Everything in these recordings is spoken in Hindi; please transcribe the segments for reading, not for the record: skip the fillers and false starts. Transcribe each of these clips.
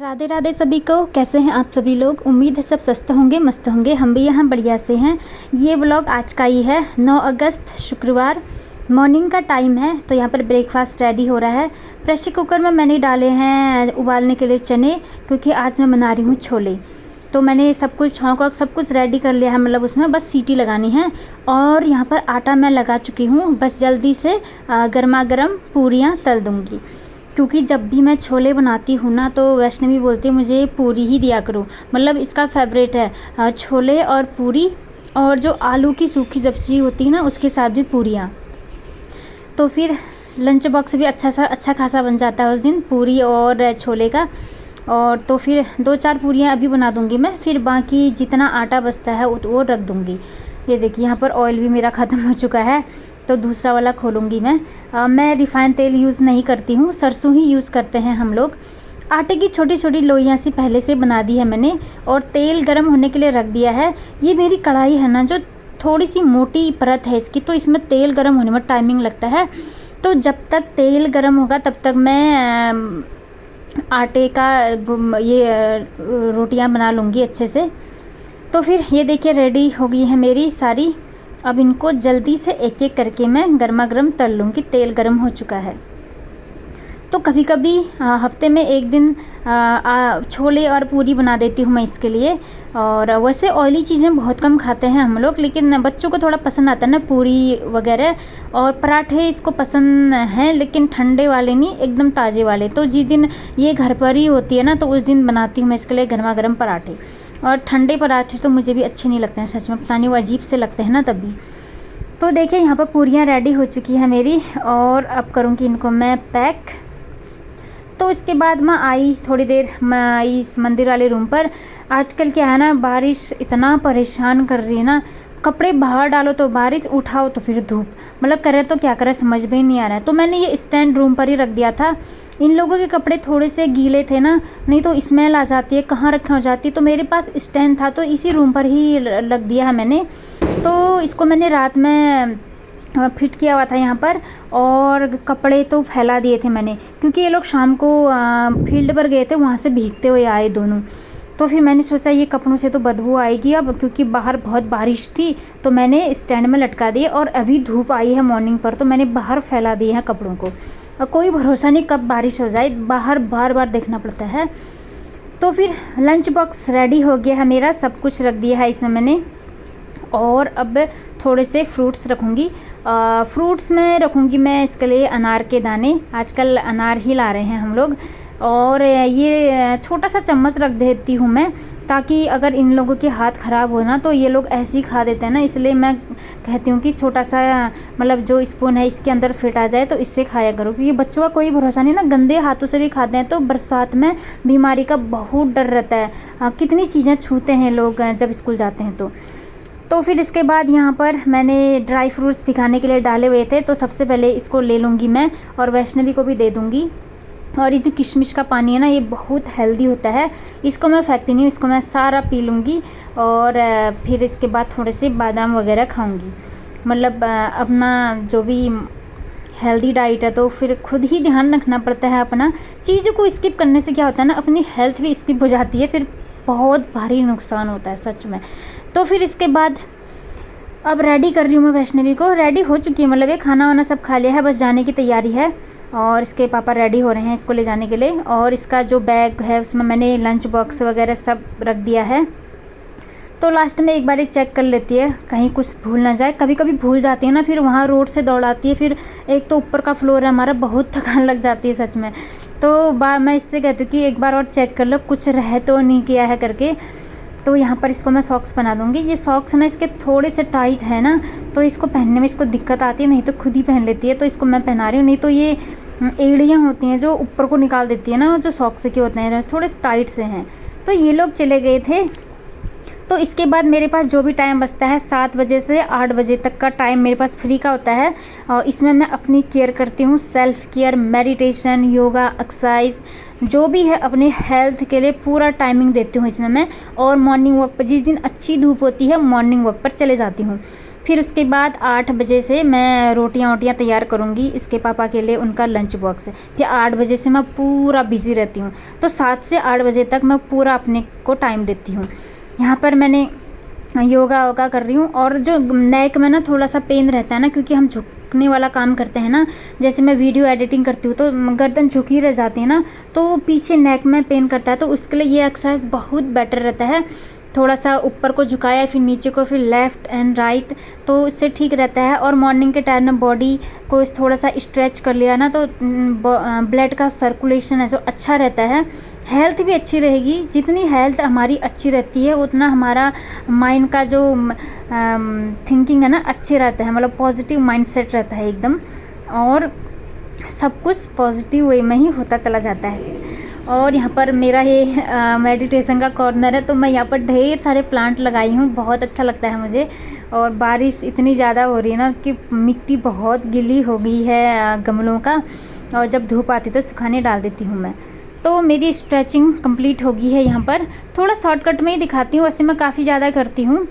राधे राधे सभी को। कैसे हैं आप सभी लोग? उम्मीद है सब स्वस्थ होंगे, मस्त होंगे। हम भी यहाँ बढ़िया से हैं। ये व्लॉग आज का ही है, 9 अगस्त शुक्रवार मॉर्निंग का टाइम है। तो यहाँ पर ब्रेकफास्ट रेडी हो रहा है। प्रेशर कुकर में मैंने डाले हैं उबालने के लिए चने, क्योंकि आज मैं बना रही हूँ छोले। तो मैंने सब कुछ छौंक वौंक सब कुछ रेडी कर लिया है, मतलब उसमें बस सीटी लगानी है। और यहाँ पर आटा मैं लगा चुकी हूँ, बस जल्दी से गर्मा गर्म पूरियाँ तल दूँगी। क्योंकि जब भी मैं छोले बनाती हूँ ना, तो वैष्णवी बोलती है मुझे पूरी ही दिया करो, मतलब इसका फेवरेट है छोले और पूरी। और जो आलू की सूखी सब्ज़ी होती है ना, उसके साथ भी पूरियाँ। तो फिर लंच बॉक्स भी अच्छा खासा बन जाता है उस दिन, पूरी और छोले का। और तो फिर 2-4 पूरियाँ अभी बना दूँगी मैं, फिर बाकी जितना आटा बचता है वो रख दूँगी। ये देखिए यहाँ पर ऑयल भी मेरा ख़त्म हो चुका है, तो दूसरा वाला खोलूँगी मैं। मैं रिफ़ाइंड तेल यूज़ नहीं करती हूँ, सरसों ही यूज़ करते हैं हम लोग। आटे की छोटी छोटी लोइयाँ सी पहले से बना दी है मैंने, और तेल गर्म होने के लिए रख दिया है। ये मेरी कढ़ाई है ना, जो थोड़ी सी मोटी परत है इसकी, तो इसमें तेल गर्म होने में टाइमिंग लगता है। तो जब तक तेल गर्म होगा तब तक मैं आटे का ये रोटियां बना लूँगी अच्छे से। तो फिर ये देखिए रेडी हो गई है मेरी सारी। अब इनको जल्दी से एक एक करके मैं गर्मा गर्म तल लूँगी, तेल गर्म हो चुका है। तो कभी कभी हफ्ते में एक दिन छोले और पूरी बना देती हूँ मैं इसके लिए। और वैसे ऑयली चीज़ें बहुत कम खाते हैं हम लोग, लेकिन बच्चों को थोड़ा पसंद आता है ना पूरी वगैरह। और पराठे इसको पसंद हैं, लेकिन ठंडे वाले नहीं, एकदम ताज़े वाले। तो जिस दिन ये घर पर ही होती है ना, तो उस दिन बनाती हूँ मैं इसके लिए गर्मा गर्म पराठे। और ठंडे पराठे तो मुझे भी अच्छे नहीं लगते हैं सच में, पता नहीं वो अजीब से लगते हैं ना तभी। तो देखिए यहाँ पर पूरियाँ रेडी हो चुकी है मेरी, और अब करूँगी इनको मैं पैक। तो इसके बाद मैं आई थोड़ी देर मैं इस मंदिर वाले रूम पर। आजकल क्या है ना, बारिश इतना परेशान कर रही है ना, कपड़े बाहर डालो तो बारिश, उठाओ तो फिर धूप, मतलब करे तो क्या करे समझ में ही नहीं आ रहा है। तो मैंने ये स्टैंड रूम पर ही रख दिया था। इन लोगों के कपड़े थोड़े से गीले थे ना, नहीं तो स्मेल आ जाती है, कहाँ रखा हो जाती है। तो मेरे पास स्टैंड था, तो इसी रूम पर ही रख दिया है मैंने। तो इसको मैंने रात में फिट किया हुआ था यहाँ पर, और कपड़े तो फैला दिए थे मैंने, क्योंकि ये लोग शाम को फील्ड पर गए थे, वहाँ से भीगते हुए आए दोनों। तो फिर मैंने सोचा ये कपड़ों से तो बदबू आएगी अब, क्योंकि बाहर बहुत बारिश थी। तो मैंने स्टैंड में लटका दिए, और अभी धूप आई है मॉर्निंग पर, तो मैंने बाहर फैला दिए हैं कपड़ों को। और कोई भरोसा नहीं कब बारिश हो जाए, बाहर बार बार देखना पड़ता है। तो फिर लंच बॉक्स रेडी हो गया है मेरा, सब कुछ रख दिया है इसमें मैंने। और अब थोड़े से फ्रूट्स रखूँगी। फ्रूट्स में रखूँगी मैं इसके लिए अनार के दाने, आजकल अनार ही ला रहे हैं हम लोग। और ये छोटा सा चम्मच रख देती हूँ मैं, ताकि अगर इन लोगों के हाथ ख़राब हो ना, तो ये लोग ऐसे ही खा देते हैं ना, इसलिए मैं कहती हूँ कि छोटा सा मतलब जो स्पून है इसके अंदर फिट आ जाए, तो इससे खाया करो। क्योंकि बच्चों का कोई भरोसा नहीं ना, गंदे हाथों से भी खाते हैं। तो बरसात में बीमारी का बहुत डर रहता है, कितनी चीज़ें छूते हैं लोग जब स्कूल जाते हैं। तो फिर इसके बाद यहाँ पर मैंने ड्राई फ्रूट्स भिगाने के लिए डाले हुए थे, तो सबसे पहले इसको ले लूँगी मैं, और वैष्णवी को भी दे दूँगी। और ये जो किशमिश का पानी है ना, ये बहुत हेल्दी होता है, इसको मैं फेंकती नहीं हूँ, इसको मैं सारा पी लूँगी। और फिर इसके बाद थोड़े से बादाम वगैरह खाऊँगी। मतलब अपना जो भी हेल्दी डाइट है, तो फिर खुद ही ध्यान रखना पड़ता है अपना। चीज़ों को स्किप करने से क्या होता है ना, अपनी हेल्थ भी स्किप हो जाती है, फिर बहुत भारी नुकसान होता है सच में। तो फिर इसके बाद अब रेडी कर रही हूँ मैं वैष्णवी को। रेडी हो चुकी है, मतलब ये खाना वाना सब खा लिया है, बस जाने की तैयारी है। और इसके पापा रेडी हो रहे हैं इसको ले जाने के लिए। और इसका जो बैग है उसमें मैंने लंच बॉक्स वगैरह सब रख दिया है। तो लास्ट में एक बार चेक कर लेती है कहीं कुछ भूल ना जाए, कभी कभी भूल जाती है ना, फिर वहाँ रोड से दौड़ाती है। फिर एक तो ऊपर का फ्लोर है हमारा, बहुत थकान लग जाती है सच में। तो मैं इससे कहती हूँ कि एक बार और चेक कर लो कुछ रह तो नहीं किया है करके। तो यहाँ पर इसको मैं सॉक्स पहना दूँगी। ये सॉक्स ना इसके थोड़े से टाइट है ना, तो इसको पहनने में इसको दिक्कत आती है, नहीं तो खुद ही पहन लेती है। तो इसको मैं पहना रही हूँ, नहीं तो ये एड़ियाँ होती हैं जो ऊपर को निकाल देती है ना, जो सॉक्स के होते हैं थोड़े टाइट से हैं। तो ये लोग चले गए थे। तो इसके बाद मेरे पास जो भी टाइम बचता है 7 बजे से 8 बजे तक का टाइम मेरे पास फ्री का होता है। और इसमें मैं अपनी केयर करती हूँ, self care, meditation, yoga, exercise, जो भी है अपने हेल्थ के लिए पूरा टाइमिंग देती हूँ इसमें मैं। और मॉर्निंग वॉक पर, जिस दिन अच्छी धूप होती है मॉर्निंग वॉक पर चले जाती हूँ। फिर उसके बाद 8 बजे से मैं रोटियां वोटियाँ तैयार करूँगी इसके पापा के लिए, उनका लंच बॉक्स। फिर 8 बजे से मैं पूरा बिज़ी रहती हूँ। तो 7 से 8 बजे तक मैं पूरा अपने को टाइम देती हूँ। यहाँ पर मैंने योगा वोगा कर रही हूँ। और जो नेक में ना थोड़ा सा पेन रहता है ना, क्योंकि हम झुकने वाला काम करते हैं ना, जैसे मैं वीडियो एडिटिंग करती हूँ तो गर्दन झुकी रह जाती है ना, तो पीछे नेक में पेन करता है। तो उसके लिए ये एक्सरसाइज बहुत बेटर रहता है। थोड़ा सा ऊपर को झुकाया, फिर नीचे को, फिर लेफ़्ट एंड राइट, तो इससे ठीक रहता है। और मॉर्निंग के टाइम में बॉडी को थोड़ा सा स्ट्रेच कर लिया ना, तो ब्लड का सर्कुलेशन है जो अच्छा रहता है। हेल्थ भी अच्छी रहेगी। जितनी हेल्थ हमारी अच्छी रहती है उतना हमारा माइंड का जो थिंकिंग है ना अच्छे रहता है, मतलब पॉजिटिव माइंडसेट रहता है एकदम, और सब कुछ पॉजिटिव वे में ही होता चला जाता है। और यहाँ पर मेरा ये मेडिटेशन का कॉर्नर है, तो मैं यहाँ पर ढेर सारे प्लांट लगाई हूँ, बहुत अच्छा लगता है मुझे। और बारिश इतनी ज़्यादा हो रही है ना कि मिट्टी बहुत गीली हो गई है गमलों का, और जब धूप आती तो सुखाने डाल देती हूँ मैं। तो मेरी स्ट्रेचिंग कंप्लीट हो गई है। यहाँ पर थोड़ा शॉर्टकट में ही दिखाती हूँ, वैसे मैं काफ़ी ज़्यादा करती हूँ,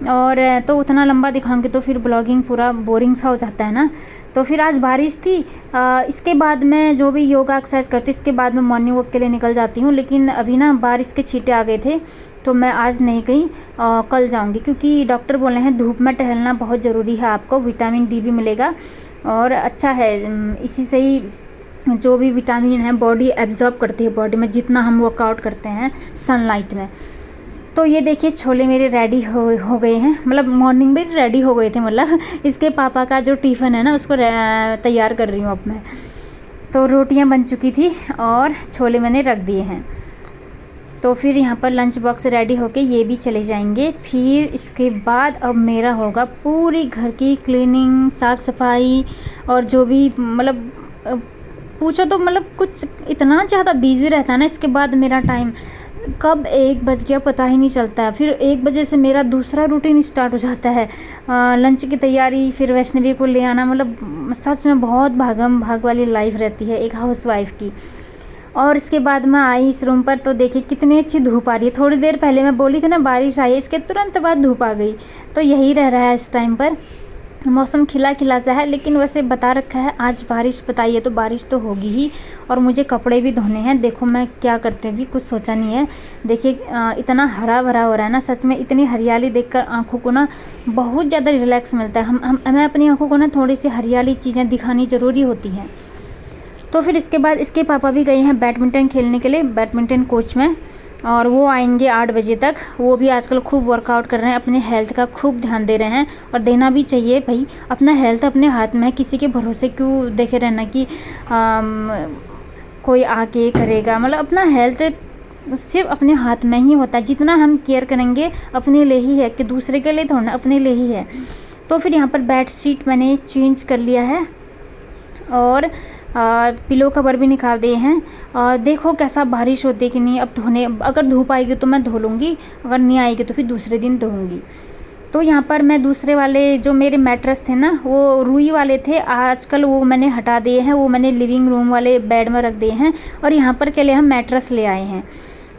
और तो उतना लंबा दिखाऊंगी तो फिर ब्लॉगिंग पूरा बोरिंग सा हो जाता है ना। तो फिर आज बारिश थी, इसके बाद मैं जो भी योगा एक्सरसाइज करती इसके बाद मैं मॉर्निंग वॉक के लिए निकल जाती हूँ। लेकिन अभी ना बारिश के छींटे आ गए थे, तो मैं आज नहीं गई, कल जाऊँगी, क्योंकि डॉक्टर बोले हैं धूप में टहलना बहुत ज़रूरी है, आपको विटामिन डी भी मिलेगा और अच्छा है। इसी से ही जो भी विटामिन है बॉडी एब्जॉर्ब करती है बॉडी में, जितना हम वर्कआउट करते हैं सनलाइट में। तो ये देखिए छोले मेरे रेडी हो गए हैं, मतलब मॉर्निंग में रेडी हो गए थे, मतलब इसके पापा का जो टिफ़िन है ना उसको तैयार कर रही हूँ अब मैं। तो रोटियां बन चुकी थी और छोले मैंने रख दिए हैं। तो फिर यहाँ पर लंच बॉक्स रेडी होके ये भी चले जाएंगे। फिर इसके बाद अब मेरा होगा पूरी घर की क्लीनिंग, साफ़ सफाई, और जो भी मतलब पूछो तो मतलब कुछ इतना ज़्यादा बिज़ी रहता है ना। इसके बाद मेरा टाइम कब 1 बज गया पता ही नहीं चलता है। फिर 1 बजे से मेरा दूसरा रूटीन स्टार्ट हो जाता है, लंच की तैयारी, फिर वैष्णवी को ले आना। मतलब सच में बहुत भागम भाग वाली लाइफ रहती है एक हाउसवाइफ की। और इसके बाद मैं आई इस रूम पर, तो देखिए कितनी अच्छी धूप आ रही है। थोड़ी देर पहले मैं बोली थी ना बारिश आई है, इसके तुरंत बाद धूप आ गई। तो यही रह रहा है इस टाइम पर, मौसम खिला खिला सा है, लेकिन वैसे बता रखा है आज बारिश बताइए, तो बारिश तो होगी ही। और मुझे कपड़े भी धोने हैं, देखो मैं क्या करते भी कुछ सोचा नहीं है। देखिए इतना हरा भरा हो रहा है ना, सच में इतनी हरियाली देखकर आंखों को ना बहुत ज़्यादा रिलैक्स मिलता है। हमें अपनी आंखों को ना थोड़ी सी हरियाली चीज़ें दिखानी ज़रूरी होती हैं। तो फिर इसके बाद इसके पापा भी गए हैं बैडमिंटन खेलने के लिए, बैडमिंटन कोच में, और वो आएंगे 8 बजे तक। वो भी आजकल खूब वर्कआउट कर रहे हैं, अपने हेल्थ का खूब ध्यान दे रहे हैं, और देना भी चाहिए भाई। अपना हेल्थ अपने हाथ में है, किसी के भरोसे क्यों देखे रहना कि कोई आके करेगा। मतलब अपना हेल्थ सिर्फ अपने हाथ में ही होता है। जितना हम केयर करेंगे अपने लिए ही है, कि दूसरे के लिए थोड़ा, अपने लिए ही है। तो फिर यहाँ पर बेड शीट मैंने चेंज कर लिया है, और पिलो कवर भी निकाल दिए हैं। और देखो कैसा बारिश होती है कि नहीं। अब धोने, अगर धूप आएगी तो मैं धो लूँगी, अगर नहीं आएगी तो फिर दूसरे दिन धोऊँगी। तो यहाँ पर मैं दूसरे वाले जो मेरे मैट्रेस थे ना वो रुई वाले थे, आजकल वो मैंने हटा दिए हैं, वो मैंने लिविंग रूम वाले बेड में रख दिए हैं। और यहाँ पर के लिए हम मैट्रेस ले आए हैं,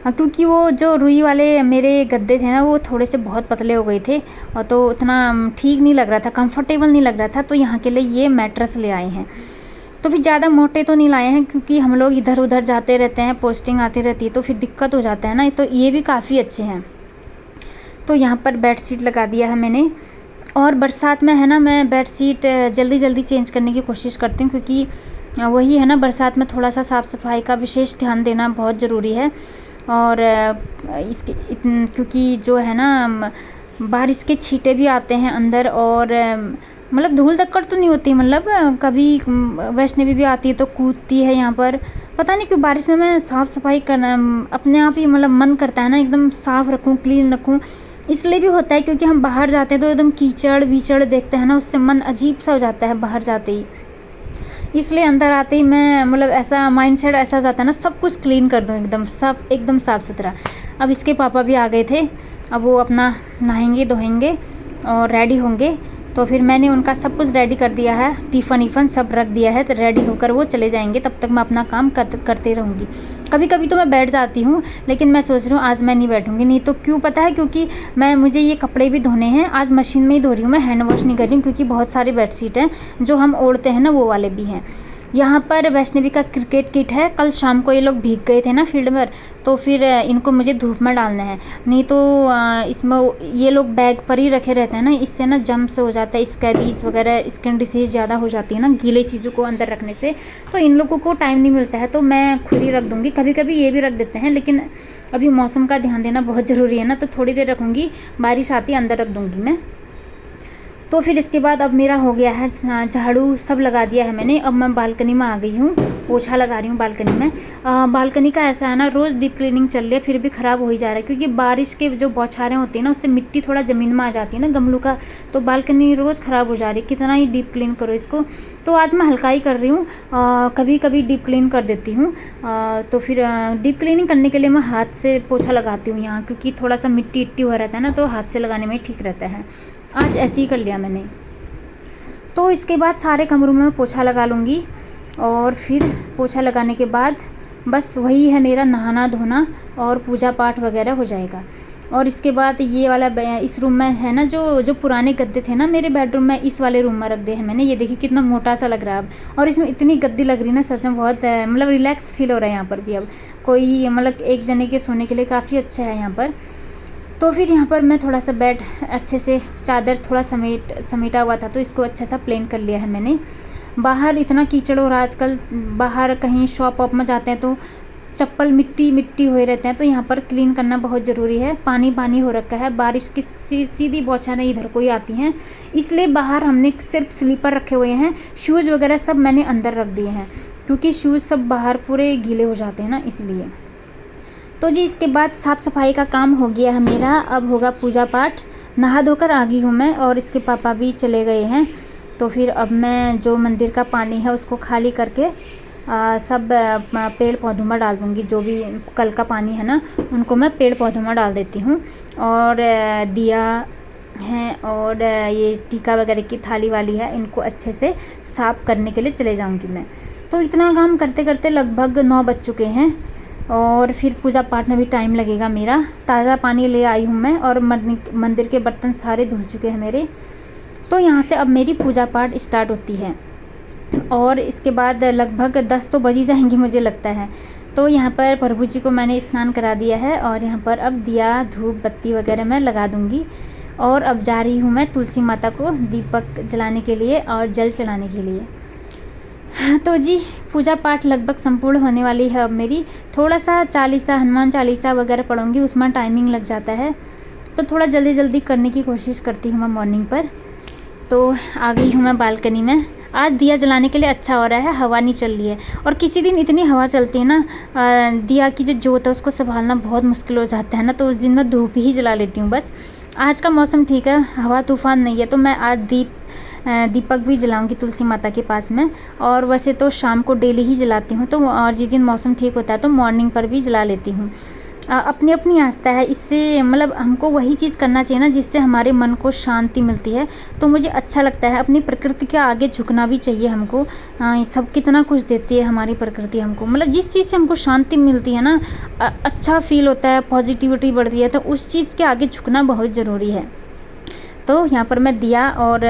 क्योंकि वो जो रुई वाले मेरे गद्दे थे ना वो थोड़े से बहुत पतले हो गए थे, और तो उतना ठीक नहीं लग रहा था, कंफर्टेबल नहीं लग रहा था। तो यहाँ के लिए ये मैट्रेस ले आए हैं। तो फिर ज़्यादा मोटे तो नहीं लाए हैं, क्योंकि हम लोग इधर उधर जाते रहते हैं, पोस्टिंग आती रहती है, तो फिर दिक्कत हो जाता है ना। तो ये भी काफ़ी अच्छे हैं। तो यहाँ पर बेडशीट लगा दिया है मैंने। और बरसात में है ना, मैं बेडशीट जल्दी जल्दी चेंज करने की कोशिश करती हूँ, क्योंकि वही है ना, बरसात में थोड़ा सा साफ़ सफाई का विशेष ध्यान देना बहुत ज़रूरी है। और इसके क्योंकि जो है ना बारिश के छींटे भी आते हैं अंदर, और मतलब धूल धक्कड़ तो नहीं होती, मतलब कभी वैष्णवी भी आती है तो कूदती है यहाँ पर। पता नहीं क्यों बारिश में मैं साफ़ सफाई करना अपने आप ही मतलब मन करता है ना, एकदम साफ़ रखूँ, क्लीन रखूँ। इसलिए भी होता है क्योंकि हम बाहर जाते हैं तो एकदम कीचड़ वीचड़ देखते हैं ना, उससे मन अजीब सा हो जाता है बाहर जाते ही। इसलिए अंदर आते ही मैं मतलब ऐसा माइंडसेट ऐसा हो जाता है ना, सब कुछ क्लीन कर दूँ एकदम साफ़ सुथरा। अब इसके पापा भी आ गए थे, अब वो अपना नहाएंगे धोएंगे और रेडी होंगे। तो फिर मैंने उनका सब कुछ रेडी कर दिया है, टिफ़न ईफ़न सब रख दिया है, तो रेडी होकर वो चले जाएंगे, तब तक मैं अपना काम करते रहूँगी। कभी कभी तो मैं बैठ जाती हूँ, लेकिन मैं सोच रही हूँ आज मैं नहीं बैठूँगी। नहीं तो क्यों पता है, क्योंकि मुझे ये कपड़े भी धोने हैं, आज मशीन में ही धो रही हूँ मैं, हैंड वॉश नहीं कर रही हूँ, क्योंकि बहुत सारे बेडशीट हैं जो हम ओढ़ते हैं ना, वो वाले भी हैं। यहाँ पर वैष्णवी का क्रिकेट किट है, कल शाम को ये लोग भीग गए थे ना फील्ड में, तो फिर इनको मुझे धूप में डालना है, नहीं तो इसमें ये लोग बैग पर ही रखे रहते हैं ना, इससे ना जम्स हो जाता है, स्कैबीज वगैरह, स्किन डिसीज़ ज़्यादा हो जाती है ना गीले चीज़ों को अंदर रखने से, तो इन लोगों को टाइम नहीं मिलता है, तो मैं खुद ही रख दूँगी। कभी कभी ये भी रख देते हैं, लेकिन अभी मौसम का ध्यान देना बहुत ज़रूरी है ना, तो थोड़ी देर रखूँगी, बारिश आती अंदर रख दूँगी मैं। तो फिर इसके बाद अब मेरा हो गया है झाड़ू सब लगा दिया है मैंने। अब मैं बालकनी में आ गई हूँ, पोछा लगा रही हूँ बालकनी में। बालकनी का ऐसा है ना, रोज़ डीप क्लीनिंग चल रही है, फिर भी ख़राब हो ही जा रहा है, क्योंकि बारिश के जो बौछारें होती हैं ना, उससे मिट्टी थोड़ा ज़मीन में आ जाती है ना गमलों का, तो बालकनी रोज़ ख़राब हो जा रही है, कितना ही डीप क्लीन करो इसको। तो आज मैं हल्का ही कर रही हूँ, कभी कभी डीप क्लीन कर देती हूँ। तो फिर डीप क्लीनिंग करने के लिए मैं हाथ से पोछा लगाती हूँ यहाँ, क्योंकि थोड़ा सा मिट्टी इट्टी हुआ रहता है ना, तो हाथ से लगाने में ठीक रहता है। आज ऐसे ही कर लिया मैंने। तो इसके बाद सारे कमरों में पोछा लगा लूँगी, और फिर पोछा लगाने के बाद बस वही है मेरा नहाना धोना और पूजा पाठ वगैरह हो जाएगा। और इसके बाद ये वाला इस रूम में है ना, जो पुराने गद्दे थे ना मेरे बेडरूम में, इस वाले रूम में रख दिए हैं मैंने। ये देखिए कितना मोटा सा लग रहा है अब, और इसमें इतनी गद्दी लग रही है ना, सच में बहुत मतलब रिलैक्स फील हो रहा है यहाँ पर भी। अब कोई मतलब एक जने के सोने के लिए काफ़ी अच्छा है यहाँ पर। तो फिर यहाँ पर मैं थोड़ा सा बेड अच्छे से, चादर थोड़ा समेटा हुआ था, तो इसको अच्छा सा प्लेन कर लिया है मैंने। बाहर इतना कीचड़ हो रहा है आजकल, बाहर कहीं शॉप वॉप में जाते हैं तो चप्पल मिट्टी मिट्टी हुए रहते हैं, तो यहाँ पर क्लीन करना बहुत ज़रूरी है। पानी पानी हो रखा है, बारिश की सीधी बौछारें इधर को ही आती हैं, इसलिए बाहर हमने सिर्फ स्लीपर रखे हुए हैं, शूज़ वगैरह सब मैंने अंदर रख दिए हैं, क्योंकि शूज़ सब बाहर पूरे गीले हो जाते हैं ना, इसलिए। तो जी इसके बाद साफ़ सफाई का काम हो गया है मेरा, अब होगा पूजा पाठ। नहा धोकर आ गई हूँ मैं, और इसके पापा भी चले गए हैं। तो फिर अब मैं जो मंदिर का पानी है उसको खाली करके सब पेड़ पौधों में डाल दूँगी, जो भी कल का पानी है ना उनको मैं पेड़ पौधों में डाल देती हूँ। और दिया है और ये टीका वगैरह की थाली वाली है, इनको अच्छे से साफ़ करने के लिए चले जाऊँगी मैं। तो इतना काम करते करते लगभग 9 बज चुके हैं, और फिर पूजा पाठ में भी टाइम लगेगा मेरा। ताज़ा पानी ले आई हूँ मैं, और मंदिर के बर्तन सारे धुल चुके हैं मेरे। तो यहाँ से अब मेरी पूजा पाठ स्टार्ट होती है, और इसके बाद लगभग 10 तो बज ही जाएंगी मुझे लगता है। तो यहाँ पर प्रभु जी को मैंने स्नान करा दिया है, और यहाँ पर अब दिया धूप बत्ती वगैरह मैं लगा दूँगी। और अब जा रही हूँ मैं तुलसी माता को दीपक जलाने के लिए और जल चढ़ाने के लिए। तो जी पूजा पाठ लगभग संपूर्ण होने वाली है अब मेरी। थोड़ा सा चालीसा, हनुमान चालीसा वगैरह पढ़ूंगी, उसमें टाइमिंग लग जाता है, तो थोड़ा जल्दी जल्दी करने की कोशिश करती हूँ मैं मॉर्निंग पर। तो आ गई हूँ मैं बालकनी में। आज दिया जलाने के लिए अच्छा हो रहा है, हवा नहीं चल रही है, और किसी दिन इतनी हवा चलती है ना, दिया की जो जोत है उसको संभालना बहुत मुश्किल हो जाता है ना, तो उस दिन मैं धूप ही जला लेती हूँ बस। आज का मौसम ठीक है, हवा तूफान नहीं है, तो मैं आज दीपक भी जलाऊंगी तुलसी माता के पास में। और वैसे तो शाम को डेली ही जलाती हूँ, तो और जिस दिन मौसम ठीक होता है तो मॉर्निंग पर भी जला लेती हूँ। अपनी अपनी आस्था है, इससे मतलब हमको वही चीज़ करना चाहिए ना जिससे हमारे मन को शांति मिलती है। तो मुझे अच्छा लगता है, अपनी प्रकृति के आगे झुकना भी चाहिए हमको। सब कितना कुछ देती है हमारी प्रकृति हमको, मतलब जिस चीज़ से हमको शांति मिलती है ना, अच्छा फील होता है, पॉजिटिविटी बढ़ती है, तो उस चीज़ के आगे झुकना बहुत ज़रूरी है। तो यहाँ पर मैं दिया और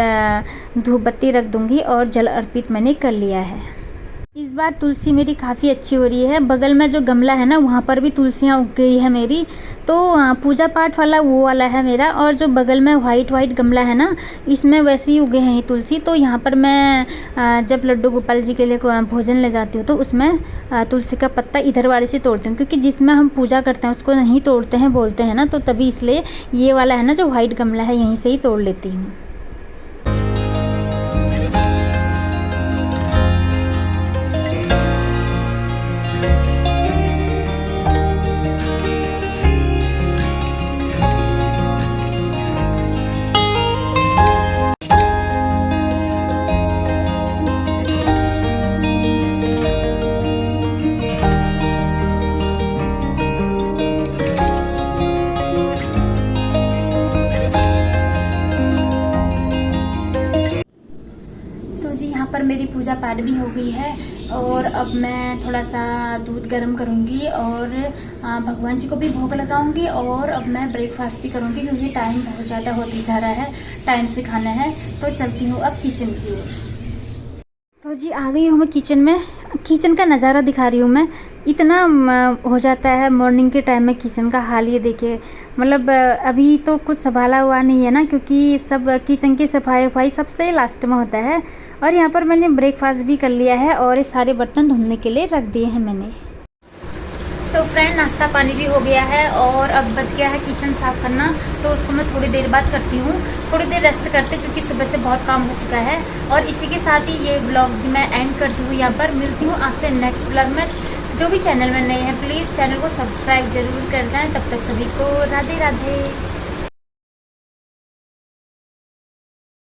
धूप बत्ती रख दूँगी, और जल अर्पित मैंने कर लिया है। इस बार तुलसी मेरी काफ़ी अच्छी हो रही है। बगल में जो गमला है ना वहाँ पर भी तुलसियाँ उग गई है मेरी। तो पूजा पाठ वाला वो वाला है मेरा, और जो बगल में वाइट गमला है ना, इसमें वैसे ही उगे हैं ये तुलसी। तो यहाँ पर मैं जब लड्डू गोपाल जी के लिए भोजन ले जाती हूँ तो उसमें तुलसी का पत्ता इधर वाले से तोड़ती हूँ, क्योंकि जिसमें हम पूजा करते हैं उसको नहीं तोड़ते हैं बोलते हैं ना, तो तभी इसलिए ये वाला है ना जो वाइट गमला है यहीं से ही तोड़ लेती हूँ। पाठ भी हो गई है और अब मैं थोड़ा सा दूध गर्म करूँगी और भगवान जी को भी भोग लगाऊंगी और अब मैं ब्रेकफास्ट भी करूँगी क्योंकि टाइम बहुत ज़्यादा होती जा रहा है, टाइम से खाना है। तो चलती हूँ अब किचन की ओर। तो जी आ गई हूँ मैं किचन में। किचन का नज़ारा दिखा रही हूँ मैं। इतना हो जाता है मॉर्निंग के टाइम में किचन का हाल, ये देखिए। मतलब अभी तो कुछ संभाला हुआ नहीं है ना, क्योंकि सब किचन की सफाई वफाई सबसे लास्ट में होता है। और यहाँ पर मैंने ब्रेकफास्ट भी कर लिया है और ये सारे बर्तन धुलने के लिए रख दिए हैं मैंने। तो फ्रेंड नाश्ता पानी भी हो गया है और अब बच गया है किचन साफ़ करना, तो उसको मैं थोड़ी देर बाद करती हूँ। थोड़ी देर रेस्ट करते क्योंकि सुबह से बहुत काम हो चुका है। और इसी के साथ ही ये ब्लॉग मैं एंड करती हूँ यहाँ पर। मिलती हूँ आपसे नेक्स्ट ब्लॉग में। जो भी चैनल में नए हैं प्लीज़ चैनल को सब्सक्राइब जरूर कर दें। तब तक सभी को राधे राधे।